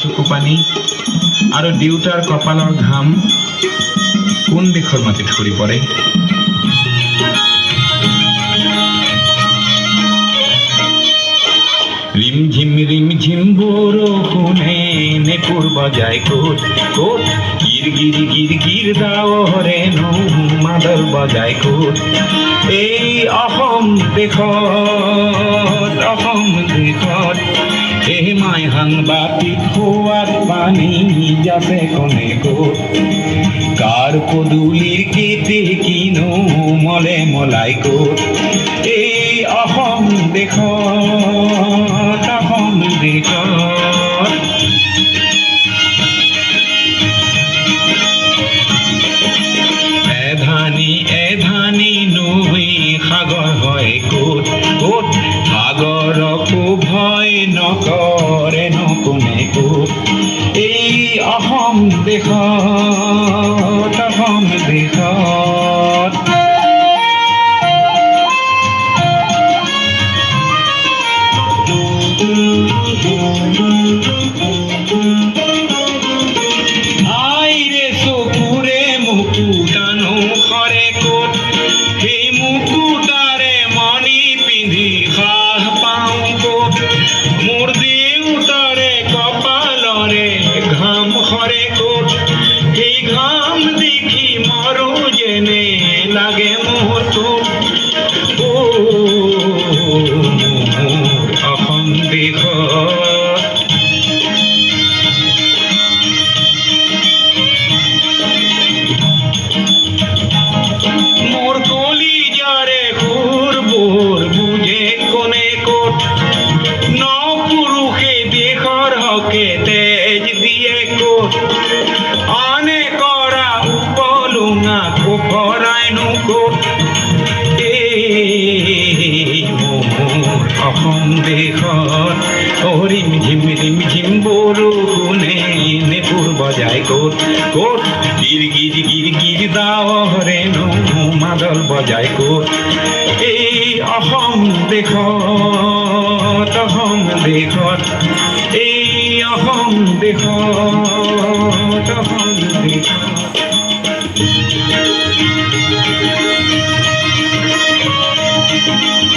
চকু পানী আৰু দেউতাৰ কপালৰ ঘাম কোন দেশৰ মাটিত সৰি পৰে। ৰিমঝিম বৰষুণে নেপুৰ বজায় ক'ত ক'ত, গিৰ ডাৱৰে মাদল বজায় ক'ত। এই অসম দেশত এই মাই সাংবাদিক হোৱাত পানী যাবে কোনে ক'ত। কাৰ পদূলিৰ কেতে কিনো মলে মলাই ক'ত। এই অসম দেশত এধানি নৈ সাগৰ হয় ক'ত ক'ত, সাগৰকো ভয় নকৰে কোনে ক'ত। এই অসম দেশত আইৰে চকুৰে মুকুতানো সৰে ক'ত, সেই মুকুতাৰে মণি পিন্ধি সাহ পাওঁ ক'ত। মোৰ দেউতাৰে কপালৰে ঘাম সৰে ক'ত, সেই ঘাম দেখি মৰো যেনে লাগে মোৰ ক'ত। অসম দেশত মোৰ কলিজাৰে সুৰবোৰ বুজে কোনে ক'ত। ন পুৰুষে দেশৰ হকে তেজ দিয়ে ক'ত, আনে কৰা উপলুঙা ভৰাইনো ক'ত। অসম দেশত ৰিমঝিম বৰষুণে নেপুৰ বজায় ক'ত ক'ত, গিৰ ডাৱৰে মাদল বজায় ক'ত। এই অসম দেশত এই অসম দেশত